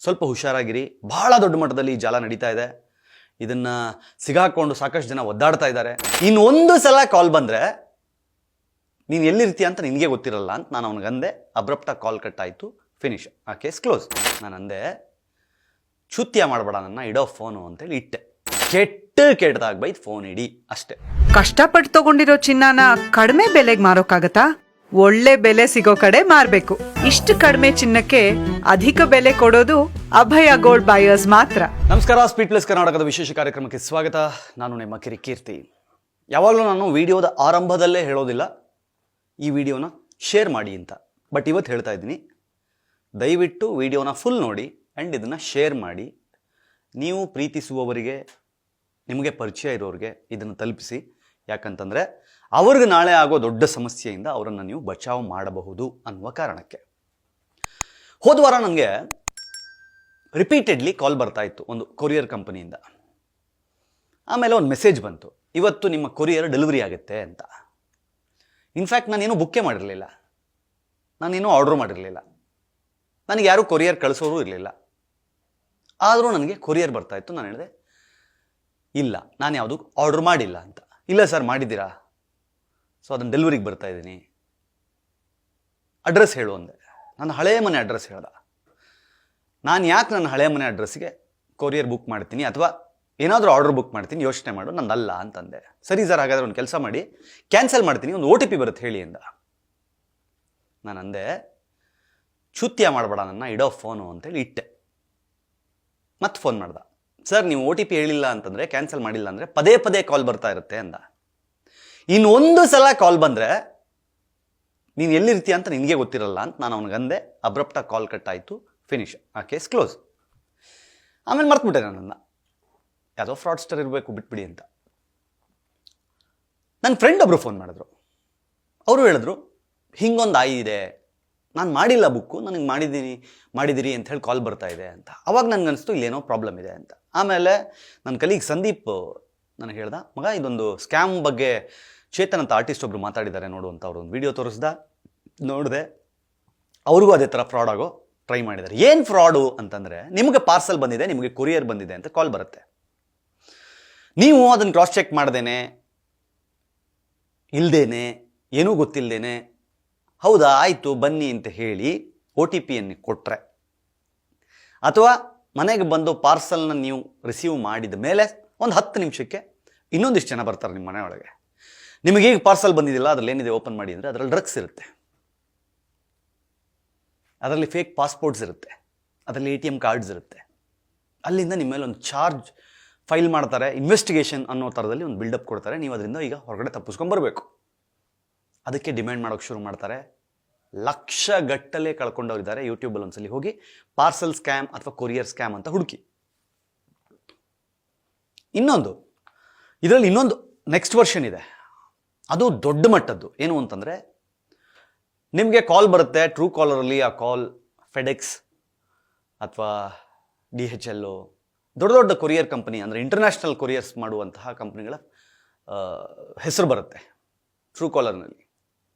ಸ್ವಲ್ಪ ಹುಷಾರಾಗಿರಿ. ಬಹಳ ದೊಡ್ಡ ಮಟ್ಟದಲ್ಲಿ ಈ ಜಾಲ ನಡೀತಾ ಇದೆ. ಇದನ್ನು ಸಿಗಾಕೊಂಡು ಸಾಕಷ್ಟು ಜನ ಒದ್ದಾಡ್ತಾ ಇದ್ದಾರೆ. ಇನ್ನೊಂದು ಸಲ ಕಾಲ್ ಬಂದರೆ ನೀನು ಎಲ್ಲಿರ್ತೀಯ ಅಂತ ನಿನಗೆ ಗೊತ್ತಿರಲ್ಲ ಅಂತ ನಾನು ಅವನಿಗಂದೆ. ಅಬ್ರಪ್ಟಾಗಿ ಕಾಲ್ ಕಟ್ ಆಯಿತು, ಫಿನಿಶ್, ಆ ಕೇಸ್ ಕ್ಲೋಸ್. ನಾನು ಅಂದೆ, ಚುತ್ಯ ಮಾಡಬೇಡ ನನ್ನ, ಇಡೋ ಫೋನು ಅಂತೇಳಿ ಇಟ್ಟೆ. ಕೆಟ್ಟದಾಗ ಬೈದು ಫೋನ್ ಇಡಿ ಅಷ್ಟೇ. ಕಷ್ಟಪಟ್ಟು ತಗೊಂಡಿರೋ ಚಿನ್ನನ ಕಡಿಮೆ ಬೆಲೆಗೆ ಮಾರೋಕ್ಕಾಗತ್ತಾ? ಒಳ್ಳೆ ಬೆಲೆ ಸಿಗೋ ಕಡೆ ಮಾರ್ಬೇಕು. ಇಷ್ಟು ಕಡಿಮೆ ಚಿನ್ನಕ್ಕೆ ಅಧಿಕ ಬೆಲೆ ಕೊಡೋದು ಅಭಯ ಗೋಲ್ಡ್ ಬಯರ್ಸ್ ಮಾತ್ರ. ನಮಸ್ಕಾರ, ಸ್ಪೀಡ್ ಪ್ಲಸ್ ಕರ್ನಾಟಕದ ವಿಶೇಷ ಕಾರ್ಯಕ್ರಮಕ್ಕೆ ಸ್ವಾಗತ. ನಾನು ನಿಮ್ಮ ಕಿರಿಕೀರ್ತಿ. ಯಾವಾಗಲೂ ನಾನು ವಿಡಿಯೋದ ಆರಂಭದಲ್ಲೇ ಹೇಳೋದಿಲ್ಲ ಈ ವಿಡಿಯೋನ ಶೇರ್ ಮಾಡಿ ಅಂತ, ಬಟ್ ಇವತ್ತು ಹೇಳ್ತಾ ಇದ್ದೀನಿ, ದಯವಿಟ್ಟು ವಿಡಿಯೋನ ಫುಲ್ ನೋಡಿ ಆ್ಯಂಡ್ ಇದನ್ನು ಶೇರ್ ಮಾಡಿ. ನೀವು ಪ್ರೀತಿಸುವವರಿಗೆ, ನಿಮಗೆ ಪರಿಚಯ ಇರೋರಿಗೆ ಇದನ್ನು ತಲುಪಿಸಿ. ಯಾಕಂತಂದರೆ ಅವ್ರಿಗೆ ನಾಳೆ ಆಗೋ ದೊಡ್ಡ ಸಮಸ್ಯೆಯಿಂದ ಅವರನ್ನು ನೀವು ಬಚಾವ್ ಮಾಡಬಹುದು ಅನ್ನುವ ಕಾರಣಕ್ಕೆ. ಹೋದ ವಾರ ನನಗೆ ರಿಪೀಟೆಡ್ಲಿ ಕಾಲ್ ಬರ್ತಾ ಇತ್ತು ಒಂದು ಕೊರಿಯರ್ ಕಂಪನಿಯಿಂದ. ಆಮೇಲೆ ಒಂದು ಮೆಸೇಜ್ ಬಂತು, ಇವತ್ತು ನಿಮ್ಮ ಕೊರಿಯರ್ ಡೆಲಿವರಿ ಆಗುತ್ತೆ ಅಂತ. ಇನ್ಫ್ಯಾಕ್ಟ್ ನಾನೇನು ಬುಕ್ಕೇ ಮಾಡಿರಲಿಲ್ಲ, ನಾನೇನು ಆರ್ಡ್ರ್ ಮಾಡಿರಲಿಲ್ಲ, ನನಗೆ ಯಾರೂ ಕೊರಿಯರ್ ಕಳಿಸೋರು ಇರಲಿಲ್ಲ. ಆದರೂ ನನಗೆ ಕೊರಿಯರ್ ಬರ್ತಾಯಿತ್ತು. ನಾನು ಹೇಳಿದೆ, ಇಲ್ಲ, ನಾನು ಯಾವುದು ಆರ್ಡ್ರ್ ಮಾಡಿಲ್ಲ ಅಂತ. ಇಲ್ಲ ಸರ್, ಮಾಡಿದ್ದೀರಾ, ಸೊ ಅದನ್ನು ಡೆಲಿವರಿಗೆ ಬರ್ತಾ ಇದ್ದೀನಿ, ಅಡ್ರೆಸ್ ಹೇಳು ಅಂದೆ. ನನ್ನ ಹಳೆ ಮನೆ ಅಡ್ರೆಸ್ ಹೇಳ್ದ. ನಾನು ಯಾಕೆ ನನ್ನ ಹಳೆ ಮನೆ ಅಡ್ರೆಸ್ಗೆ ಕೊರಿಯರ್ ಬುಕ್ ಮಾಡ್ತೀನಿ ಅಥವಾ ಏನಾದರೂ ಆರ್ಡರ್ ಬುಕ್ ಮಾಡ್ತೀನಿ, ಯೋಚನೆ ಮಾಡು, ನಂದಲ್ಲ ಅಂತಂದೆ. ಸರಿ ಸರ್, ಹಾಗಾದರೆ ಒಂದು ಕೆಲಸ ಮಾಡಿ, ಕ್ಯಾನ್ಸಲ್ ಮಾಡ್ತೀನಿ, ಒಂದು OTP ಬರುತ್ತೆ ಹೇಳಿ ಅಂದ. ನಾನು ಅಂದೆ, ಚುತ್ಯ ಮಾಡಬೇಡ ನನ್ನ, ಇಡೋ ಫೋನು ಅಂತೇಳಿ ಇಟ್ಟೆ. ಮತ್ತೆ ಫೋನ್ ಮಾಡ್ದ. ಸರ್, ನೀವು OTP ಹೇಳಿಲ್ಲ ಅಂತಂದರೆ, ಕ್ಯಾನ್ಸಲ್ ಮಾಡಿಲ್ಲ ಅಂದರೆ ಪದೇ ಪದೇ ಕಾಲ್ ಬರ್ತಾ ಇರುತ್ತೆ ಅಂದ. ಇನ್ನೊಂದು ಸಲ ಕಾಲ್ ಬಂದರೆ ನೀನು ಎಲ್ಲಿರ್ತೀಯ ಅಂತ ನಿನಗೆ ಗೊತ್ತಿರಲ್ಲ ಅಂತ ನಾನು ಅವನಿಗಂದೆ. ಅಬ್ರಪ್ಟಾಗಿ ಕಾಲ್ ಕಟ್ ಆಯಿತು, ಫಿನಿಶ್, ಆ ಕೇಸ್ ಕ್ಲೋಸ್. ಆಮೇಲೆ ಮರ್ತ್ಬಿಟ್ಟೆ ನನ್ನನ್ನು. ಯಾವುದೋ ಫ್ರಾಡ್ಸ್ಟರ್ ಇರಬೇಕು, ಬಿಟ್ಬಿಡಿ ಅಂತ. ನನ್ನ ಫ್ರೆಂಡ್ ಒಬ್ಬರು ಫೋನ್ ಮಾಡಿದ್ರು. ಅವರು ಹೇಳಿದ್ರು, ಹಿಂಗೊಂದು ಇದೆ, ನಾನು ಮಾಡಿಲ್ಲ ಬುಕ್ಕು, ನನಗೆ ಮಾಡಿದಿರಿ ಅಂತ ಹೇಳಿ ಕಾಲ್ ಬರ್ತಾ ಇದೆ ಅಂತ. ಅವಾಗ ನನಗನ್ನಿಸ್ತು ಇಲ್ಲೇನೋ ಪ್ರಾಬ್ಲಮ್ ಇದೆ ಅಂತ. ಆಮೇಲೆ ನನ್ನ ಕಲೀಗ್ ಸಂದೀಪ್ ನನಗೆ ಹೇಳ್ದ, ಮಗ, ಇದೊಂದು ಸ್ಕ್ಯಾಮ್ ಬಗ್ಗೆ ಚೇತನ್ ಅಂತ ಆರ್ಟಿಸ್ಟ್ ಒಬ್ರು ಮಾತಾಡಿದ್ದಾರೆ ನೋಡು ಅಂತ. ಅವರು ಒಂದು ವಿಡಿಯೋ ತೋರಿಸ್ದ, ನೋಡಿದೆ. ಅವ್ರಿಗೂ ಅದೇ ಥರ ಫ್ರಾಡ್ ಆಗೋ ಟ್ರೈ ಮಾಡಿದ್ದಾರೆ. ಏನು ಫ್ರಾಡು ಅಂತಂದರೆ, ನಿಮಗೆ ಪಾರ್ಸಲ್ ಬಂದಿದೆ, ನಿಮಗೆ ಕೊರಿಯರ್ ಬಂದಿದೆ ಅಂತ ಕಾಲ್ ಬರುತ್ತೆ. ನೀವು ಅದನ್ನು ಕ್ರಾಸ್ ಚೆಕ್ ಮಾಡ್ದೇನೆ, ಇಲ್ದೇನೆ, ಏನೂ ಗೊತ್ತಿಲ್ಲದೇನೆ, ಹೌದಾ ಆಯಿತು ಬನ್ನಿ ಅಂತ ಹೇಳಿ OTPಯನ್ನು ಕೊಟ್ಟರೆ, ಅಥವಾ ಮನೆಗೆ ಬಂದು ಪಾರ್ಸಲ್ನ ನೀವು ರಿಸೀವ್ ಮಾಡಿದ ಮೇಲೆ ಒಂದು 10 ನಿಮಿಷಕ್ಕೆ ಇನ್ನೊಂದಿಷ್ಟು ಜನ ಬರ್ತಾರೆ ನಿಮ್ಮ ಮನೆಯೊಳಗೆ. ನಿಮಗೀಗ ಪಾರ್ಸಲ್ ಬಂದಿದ್ದಿಲ್ಲ, ಅದರಲ್ಲಿ ಏನಿದೆ ಓಪನ್ ಮಾಡಿ ಅಂದರೆ ಅದರಲ್ಲಿ ಡ್ರಗ್ಸ್ ಇರುತ್ತೆ, ಅದರಲ್ಲಿ ಫೇಕ್ ಪಾಸ್ಪೋರ್ಟ್ಸ್ ಇರುತ್ತೆ, ಅದರಲ್ಲಿ ATM ಕಾರ್ಡ್ಸ್ ಇರುತ್ತೆ. ಅಲ್ಲಿಂದ ನಿಮ್ಮ ಮೇಲೆ ಒಂದು ಚಾರ್ಜ್ ಫೈಲ್ ಮಾಡ್ತಾರೆ, ಇನ್ವೆಸ್ಟಿಗೇಷನ್ ಅನ್ನೋ ಥರದಲ್ಲಿ ಒಂದು ಬಿಲ್ಡಪ್ ಕೊಡ್ತಾರೆ. ನೀವು ಅದರಿಂದ ಈಗ ಹೊರಗಡೆ ತಪ್ಪಿಸ್ಕೊಂಬರ್ಬೇಕು. ಅದಕ್ಕೆ ಡಿಮ್ಯಾಂಡ್ ಮಾಡೋಕ್ಕೆ ಶುರು ಮಾಡ್ತಾರೆ. ಲಕ್ಷಗಟ್ಟಲೆ ಕಳ್ಕೊಂಡವರಿದ್ದಾರೆ. ಯೂಟ್ಯೂಬಲ್ಲಿ ಒಂದ್ಸಲಿ ಹೋಗಿ ಪಾರ್ಸಲ್ ಸ್ಕ್ಯಾಮ್ ಅಥವಾ ಕೊರಿಯರ್ ಸ್ಕ್ಯಾಮ್ ಅಂತ ಹುಡುಕಿ. ಇದರಲ್ಲಿ ಇನ್ನೊಂದು ನೆಕ್ಸ್ಟ್ ವರ್ಷನ್ ಇದೆ, ಅದು ದೊಡ್ಡ ಮಟ್ಟದ್ದು. ಏನು ಅಂತಂದರೆ, ನಿಮಗೆ ಕಾಲ್ ಬರುತ್ತೆ ಟ್ರೂ ಕಾಲರಲ್ಲಿ. ಆ ಕಾಲ್ ಫೆಡೆಕ್ಸ್ ಅಥವಾ DHL, ದೊಡ್ಡ ದೊಡ್ಡ ಕೊರಿಯರ್ ಕಂಪನಿ, ಅಂದರೆ ಇಂಟರ್ನ್ಯಾಷನಲ್ ಕೊರಿಯರ್ಸ್ ಮಾಡುವಂತಹ ಕಂಪ್ನಿಗಳ ಹೆಸರು ಬರುತ್ತೆ ಟ್ರೂ ಕಾಲರ್ನಲ್ಲಿ.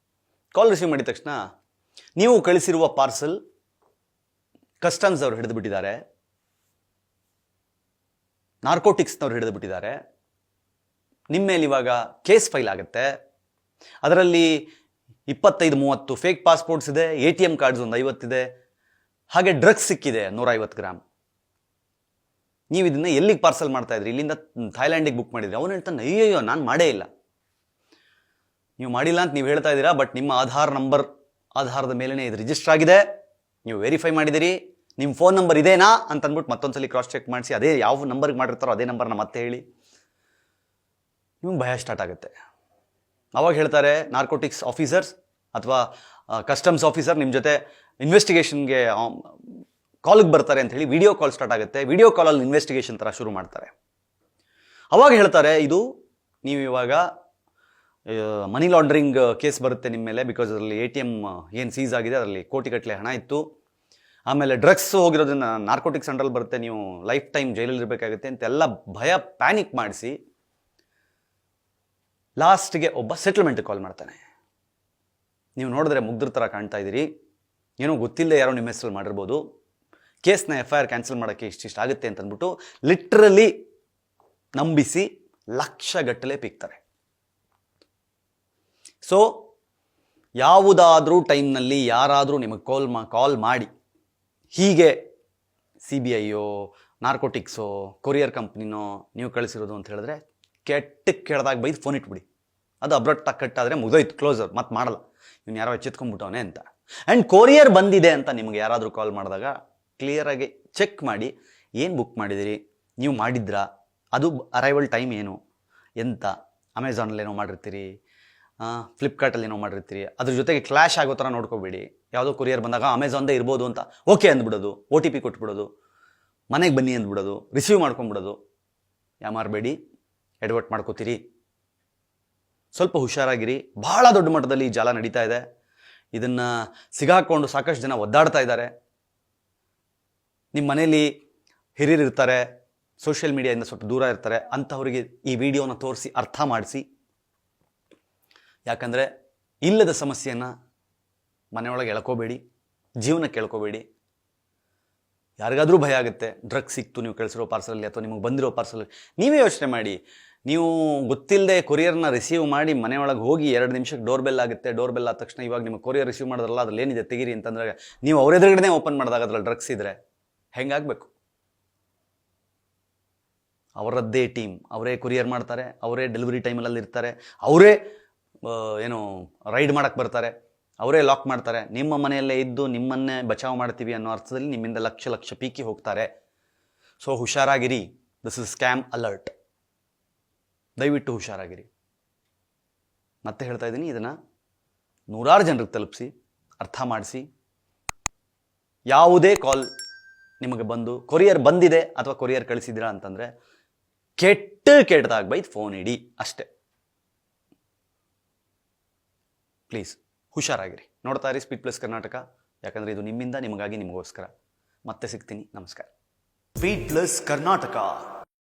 ಕಾಲ್ ರಿಸೀವ್ ಮಾಡಿದ ತಕ್ಷಣ ನೀವು ಕಳಿಸಿರುವ ಪಾರ್ಸಲ್ ಕಸ್ಟಮ್ಸ್ ಅವರು ಹಿಡಿದು ಬಿಟ್ಟಿದ್ದಾರೆ, ನಾರ್ಕೋಟಿಕ್ಸ್ನವ್ರು ಹಿಡಿದು ಬಿಟ್ಟಿದ್ದಾರೆ, ನಿಮ್ಮ ಮೇಲೆ ಇವಾಗ ಕೇಸ್ ಫೈಲ್ ಆಗುತ್ತೆ. ಅದರಲ್ಲಿ 25-30 ಫೇಕ್ ಪಾಸ್ಪೋರ್ಟ್ಸ್ ಇದೆ, ATM ಕಾರ್ಡ್ಸ್ ಒಂದು 50 ಇದೆ, ಹಾಗೆ ಡ್ರಗ್ಸ್ ಸಿಕ್ಕಿದೆ 150 ಗ್ರಾಮ್. ನೀವು ಇದನ್ನು ಎಲ್ಲಿಗೆ ಪಾರ್ಸಲ್ ಮಾಡ್ತಾ ಇದ್ರಿ? ಇಲ್ಲಿಂದ ಥೈಲ್ಯಾಂಡಿಗೆ ಬುಕ್ ಮಾಡಿದ್ರಿ. ಅವನು ಹೇಳ್ತಾನೆ, ಅಯ್ಯಯ್ಯೋ ನಾನು ಮಾಡೇ ಇಲ್ಲ. ನೀವು ಮಾಡಿಲ್ಲ ಅಂತ ನೀವು ಹೇಳ್ತಾ ಇದ್ದೀರಾ, ಬಟ್ ನಿಮ್ಮ ಆಧಾರದ ಮೇಲೇ ಇದು ರಿಜಿಸ್ಟರ್ ಆಗಿದೆ, ನೀವು ವೆರಿಫೈ ಮಾಡಿದಿರಿ, ನಿಮ್ಮ ಫೋನ್ ನಂಬರ್ ಇದೇನಾ ಅಂತ ಅಂದ್ಬಿಟ್ಟು ಮತ್ತೊಂದ್ಸಲಿ ಕ್ರಾಸ್ ಚೆಕ್ ಮಾಡಿಸಿ, ಅದೇ ಯಾವ ನಂಬರ್ಗೆ ಮಾಡಿರ್ತಾರೋ ಅದೇ ನಂಬರ್ನ ಮತ್ತೆ ಹೇಳಿ. ನಿಮಗೆ ಭಯ ಸ್ಟಾರ್ಟ್ ಆಗುತ್ತೆ. ಅವಾಗ ಹೇಳ್ತಾರೆ, ನಾರ್ಕೋಟಿಕ್ಸ್ ಆಫೀಸರ್ಸ್ ಅಥವಾ ಕಸ್ಟಮ್ಸ್ ಆಫೀಸರ್ ನಿಮ್ಮ ಜೊತೆ ಇನ್ವೆಸ್ಟಿಗೇಷನ್ಗೆ ಕಾಲಿಗೆ ಬರ್ತಾರೆ ಅಂತ ಹೇಳಿ ವಿಡಿಯೋ ಕಾಲ್ ಸ್ಟಾರ್ಟ್ ಆಗುತ್ತೆ. ವಿಡಿಯೋ ಕಾಲಲ್ಲಿ ಇನ್ವೆಸ್ಟಿಗೇಷನ್ ಥರ ಶುರು ಮಾಡ್ತಾರೆ. ಅವಾಗ ಹೇಳ್ತಾರೆ, ಇದು ನೀವು ಇವಾಗ ಮನಿ ಲಾಂಡ್ರಿಂಗ್ ಕೇಸ್ ಬರುತ್ತೆ ನಿಮ್ಮ ಮೇಲೆ, ಬಿಕಾಸ್ ಅದರಲ್ಲಿ ATM ಏನು ಸೀಸ್ ಆಗಿದೆ, ಅದರಲ್ಲಿ ಕೋಟಿಗಟ್ಟಲೆ ಹಣ ಇತ್ತು. ಆಮೇಲೆ ಡ್ರಗ್ಸ್ ಹೋಗಿರೋದ್ರಿಂದ ನಾರ್ಕೋಟಿಕ್ಸ್ ಅಂಡರಲ್ಲಿ ಬರುತ್ತೆ, ನೀವು ಲೈಫ್ ಟೈಮ್ ಜೈಲಲ್ಲಿ ಇರಬೇಕಾಗುತ್ತೆ ಅಂತೆಲ್ಲ ಭಯ, ಪ್ಯಾನಿಕ್ ಮಾಡಿಸಿ ಲಾಸ್ಟ್ಗೆ ಒಬ್ಬ ಸೆಟಲ್ಮೆಂಟ್ಗೆ ಕಾಲ್ ಮಾಡ್ತಾನೆ. ನೀವು ನೋಡಿದ್ರೆ ಮುಗ್ಧರ ಥರ ಕಾಣ್ತಾ ಇದ್ದೀರಿ, ಏನೋ ಗೊತ್ತಿಲ್ಲದೆ ಯಾರೋ ನಿಮ್ಮ ಹೆಸರಲ್ಲಿ ಮಾಡಿರ್ಬೋದು, ಕೇಸ್ನ FIR ಕ್ಯಾನ್ಸಲ್ ಮಾಡೋಕ್ಕೆ ಇಷ್ಟಿಷ್ಟು ಆಗುತ್ತೆ ಅಂತ ಅಂದ್ಬಿಟ್ಟು ಲಿಟ್ರಲಿ ನಂಬಿಸಿ ಲಕ್ಷಗಟ್ಟಲೆ ಪೀಕ್ತಾರೆ. ಸೊ ಯಾವುದಾದ್ರೂ ಟೈಮ್ನಲ್ಲಿ ಯಾರಾದರೂ ನಿಮಗೆ ಕಾಲ್ ಮಾಡಿ ಹೀಗೆ CBIಯೋ ನಾರ್ಕೋಟಿಕ್ಸೋ ಕೊರಿಯರ್ ಕಂಪ್ನಿನೋ ನೀವು ಕಳಿಸಿರೋದು ಅಂತ ಹೇಳಿದ್ರೆ ಕೆಟ್ಟಕ್ಕೆ ಕೆಡ್ದಾಗ ಬೈದು ಫೋನ್ ಇಟ್ಬಿಡಿ. ಅದು ಅಬ್ರಟ್ ಕಟ್ಟಾದರೆ ಮುಗಿದೋಯ್ತು, ಕ್ಲೋಸರ್, ಮತ್ತೆ ಮಾಡಲ್ಲ, ಇವ್ನು ಯಾರೋ ಎಚ್ಚೆತ್ಕೊಂಡ್ಬಿಟ್ಟವನೆ ಅಂತ. ಆ್ಯಂಡ್ ಕೊರಿಯರ್ ಬಂದಿದೆ ಅಂತ ನಿಮಗೆ ಯಾರಾದರೂ ಕಾಲ್ ಮಾಡಿದಾಗ ಕ್ಲಿಯರಾಗಿ ಚೆಕ್ ಮಾಡಿ, ಏನು ಬುಕ್ ಮಾಡಿದಿರಿ, ನೀವು ಮಾಡಿದ್ರಾ, ಅದು ಅರೈವಲ್ ಟೈಮ್ ಏನು, ಎಂತ, ಅಮೆಝಾನಲ್ಲಿ ಏನೋ ಮಾಡಿರ್ತೀರಿ, ಫ್ಲಿಪ್ಕಾರ್ಟಲ್ಲಿ ಏನೋ ಮಾಡಿರ್ತೀರಿ, ಅದ್ರ ಜೊತೆಗೆ ಕ್ಲಾಶ್ ಆಗೋ ಥರ ನೋಡ್ಕೋಬೇಡಿ. ಯಾವುದೋ ಕೊರಿಯರ್ ಬಂದಾಗ ಅಮೆಝಾನ್ದೇ ಇರ್ಬೋದು ಅಂತ ಓಕೆ ಅಂದ್ಬಿಡೋದು, OTP ಕೊಟ್ಬಿಡೋದು, ಮನೆಗೆ ಬನ್ನಿ ಅಂದ್ಬಿಡೋದು, ರಿಸೀವ್ ಮಾಡ್ಕೊಂಬಿಡೋದು. ಯಾಮಾರಬೇಡಿ, ಎಡವಟ್ ಮಾಡ್ಕೋತೀರಿ. ಸ್ವಲ್ಪ ಹುಷಾರಾಗಿರಿ. ಬಹಳ ದೊಡ್ಡ ಮಟ್ಟದಲ್ಲಿ ಈ ಜಾಲ ನಡೀತಾ ಇದೆ. ಇದನ್ನು ಸಿಗಾಕೊಂಡು ಸಾಕಷ್ಟು ಜನ ಒದ್ದಾಡ್ತಾ ಇದ್ದಾರೆ. ನಿಮ್ಮ ಮನೇಲಿ ಹಿರಿಯರು ಇರ್ತಾರೆ, ಸೋಷಿಯಲ್ ಮೀಡಿಯಾದಿಂದ ಸ್ವಲ್ಪ ದೂರ ಇರ್ತಾರೆ, ಅಂಥವರಿಗೆ ಈ ವಿಡಿಯೋನ ತೋರಿಸಿ ಅರ್ಥ ಮಾಡಿಸಿ. ಯಾಕಂದರೆ ಇಲ್ಲದ ಸಮಸ್ಯೆಯನ್ನು ಮನೆಯೊಳಗೆ ಎಳ್ಕೋಬೇಡಿ, ಜೀವನಕ್ಕೆ ಎಳ್ಕೋಬೇಡಿ. ಯಾರಿಗಾದರೂ ಭಯ ಆಗುತ್ತೆ, ಡ್ರಗ್ಸ್ ಸಿಕ್ತು ನೀವು ಕಳಿಸಿರೋ ಪಾರ್ಸಲಲ್ಲಿ ಅಥವಾ ನಿಮಗೆ ಬಂದಿರೋ ಪಾರ್ಸಲಲ್ಲಿ. ನೀವೇ ಯೋಚನೆ ಮಾಡಿ, ನೀವು ಗೊತ್ತಿಲ್ಲದೆ ಕೊರಿಯರ್ನ ರಿಸೀವ್ ಮಾಡಿ ಮನೆಯೊಳಗೆ ಹೋಗಿ 2 ನಿಮಿಷಕ್ಕೆ ಡೋರ್ ಬೆಲ್ ಆಗುತ್ತೆ. ಡೋರ್ ಬೆಲ್ ಆದ ತಕ್ಷಣ ಇವಾಗ ನಿಮಗೆ ಕೊರಿಯರ್ ರಿಸೀವ್ ಮಾಡಿದ್ರಲ್ಲ, ಅದ್ರಲ್ಲಿ ಏನಿದೆ ತೆಗೀರಿ ಅಂತಂದ್ರೆ ನೀವು ಅವ್ರ ಎದುರುಗಡೆ ಓಪನ್ ಮಾಡಿದಾಗ ಅದ್ರಲ್ಲಿ ಡ್ರಗ್ಸ್ ಇದ್ದರೆ ಹೆಂಗಾಗಬೇಕು? ಅವರದ್ದೇ ಟೀಮ್, ಅವರೇ ಕೊರಿಯರ್ ಮಾಡ್ತಾರೆ, ಅವರೇ ಡೆಲಿವರಿ ಟೈಮಲ್ಲಿ ಇರ್ತಾರೆ, ಅವರೇ ಏನು ರೈಡ್ ಮಾಡೋಕ್ಕೆ ಬರ್ತಾರೆ, ಅವರೇ ಲಾಕ್ ಮಾಡ್ತಾರೆ. ನಿಮ್ಮ ಮನೆಯಲ್ಲೇ ಇದ್ದು ನಿಮ್ಮನ್ನೇ ಬಚಾವ್ ಮಾಡ್ತೀವಿ ಅನ್ನೋ ಅರ್ಥದಲ್ಲಿ ನಿಮ್ಮಿಂದ ಲಕ್ಷ ಪೀಕಿ ಹೋಗ್ತಾರೆ. ಸೊ ಹುಷಾರಾಗಿರಿ. This is scam alert. ದಯವಿಟ್ಟು ಹುಷಾರಾಗಿರಿ. ಮತ್ತೆ ಹೇಳ್ತಾ ಇದ್ದೀನಿ, ಇದನ್ನು ನೂರಾರು ಜನರಿಗೆ ತಲುಪಿಸಿ, ಅರ್ಥ ಮಾಡಿಸಿ. ಯಾವುದೇ ಕಾಲ್ ನಿಮಗೆ ಬಂದು ಕೊರಿಯರ್ ಬಂದಿದೆ ಅಥವಾ ಕೊರಿಯರ್ ಕಳಿಸಿದ್ದೀರಾ ಅಂತಂದರೆ ಕೆಟ್ಟದಾಗ ಬೈದು ಫೋನ್ ಇಡಿ ಅಷ್ಟೇ. ಪ್ಲೀಸ್ ಹುಷಾರಾಗಿರಿ. ನೋಡ್ತಾ ಇರಿ ಸ್ಪೀಡ್ ಪ್ಲಸ್ ಕರ್ನಾಟಕ. ಯಾಕಂದರೆ ಇದು ನಿಮ್ಮಿಂದ ನಿಮಗಾಗಿ ನಿಮಗೋಸ್ಕರ. ಮತ್ತೆ ಸಿಗ್ತೀನಿ. ನಮಸ್ಕಾರ. Speed plus Karnataka.